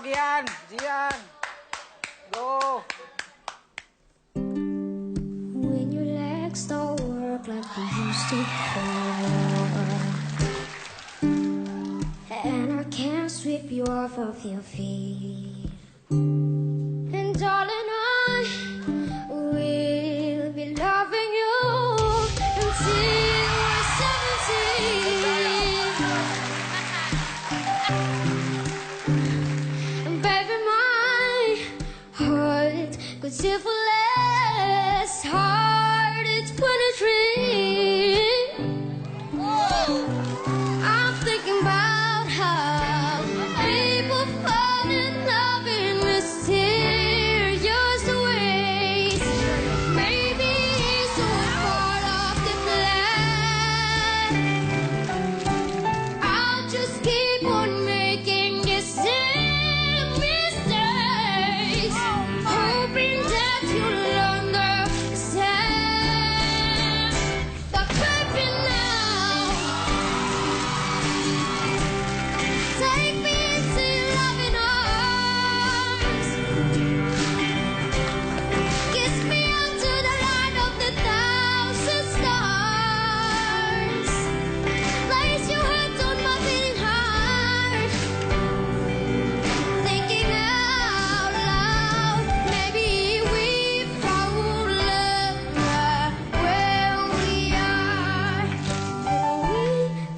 Gian! Gian! Go! When your legs don't work like they used to before, and I can't sweep you off of your feet, and darling, I will be loving you until we're 17. And baby, my heart could still feel less hard at 23. I'm thinking about how people fall in love in mysterious ways. Maybe so far off the plan. I'll just keep on making the same mistakes, hoping that you'll understand. But baby, now take me into your loving arms. Kiss me under the light of the 1,000 stars. Place your hands on my beating heart. Thinking out loud, maybe we found love right where we are. We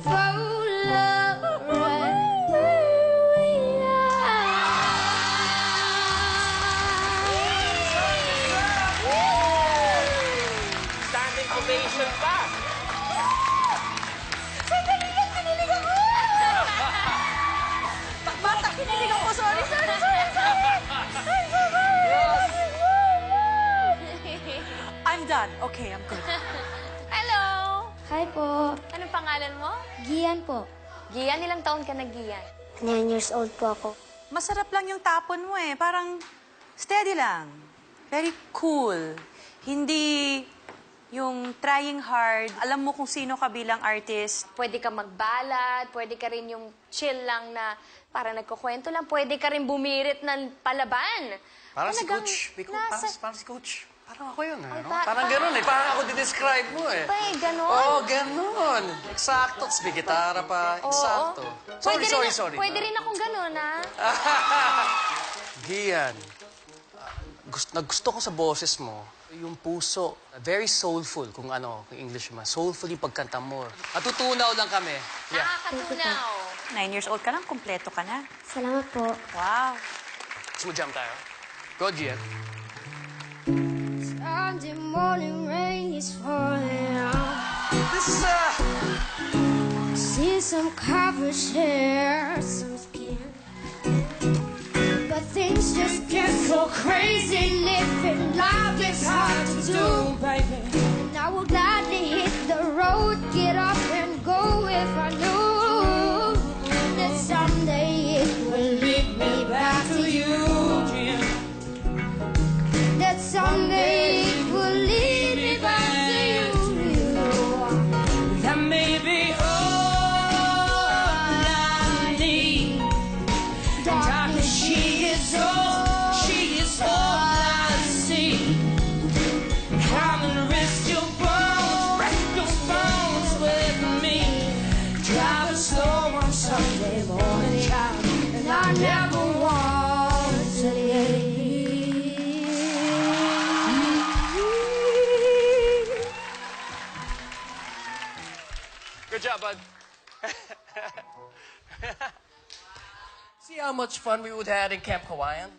found love right where we Standing ovation pa! Sandali lang, kinilig ako! Bata, kinilig ako. Sorry. I'm done. Okay, I'm good. Hello! Hi po. Anong pangalan mo? Gian po. Gian, ilang taon ka na, Gian? 9 years old po ako. Masarap lang yung tapon mo eh. Parang steady lang. Very cool. Hindi yung trying hard. Alam mo kung sino ka bilang artist. Pwede ka magbalad, pwede ka rin yung chill lang na para nagkukwento lang. Pwede ka rin bumirit ng palaban. Parang si Talagang Coach. Biko, nasa- parang si Coach. Parang ako yun, Ay, ano? pa- Parang pa- gano'n eh. Parang ako dinescribe mo eh. Ba, ganon? Oo, gano'n. Eksakto. Tapos may gitara pa. Oo. Eksakto. Pwede Sorry. Pwede rin akong ganon, ha? Gian, gusto ko sa boses mo, yung puso, very soulful, kung English mo. Soulful yung pagkanta mo. Natutunaw lang kami. Yeah. Nakakatunaw. 9 years old ka lang, kumpleto ka na. Salamat po. Wow. Gusto mo jump tayo? Go, Gian. Sunday morning rain is falling. This is, See some cover, share some skin. But things just get so crazy. Living life is hard to do, baby. And I would gladly hit the road, get up and go if I knew that someday it will lead me back to you. That someday it will lead me back to you. That may be all I need. Darkness, she is all I see. Come and rest your bones with me. Drive it slow on Sunday morning, child. And I never want to leave. Good job, bud. See how much fun we would have in Camp Hawaiian?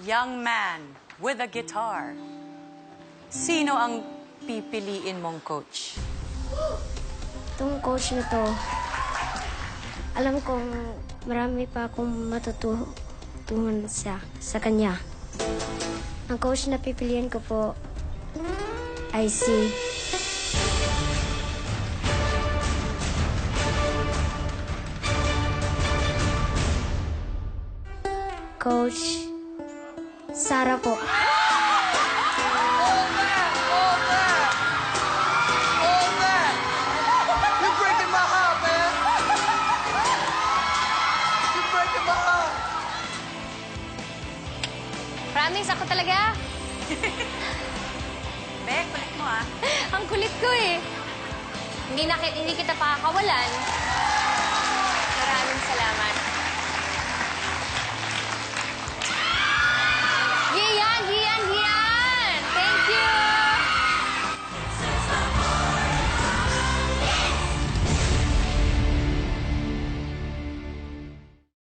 Young man with a guitar. Sino ang pipiliin mong coach? Itong coach na to, alam kong marami pa akong matutuhan sa kanya. Ang coach na pipiliin ko po ay si Coach Sara po. You're breaking my heart, man. You're breaking my heart. Promise, ako talaga. Be, kulit mo ah. Ang kulit ko eh. Hindi kita pakakawalan.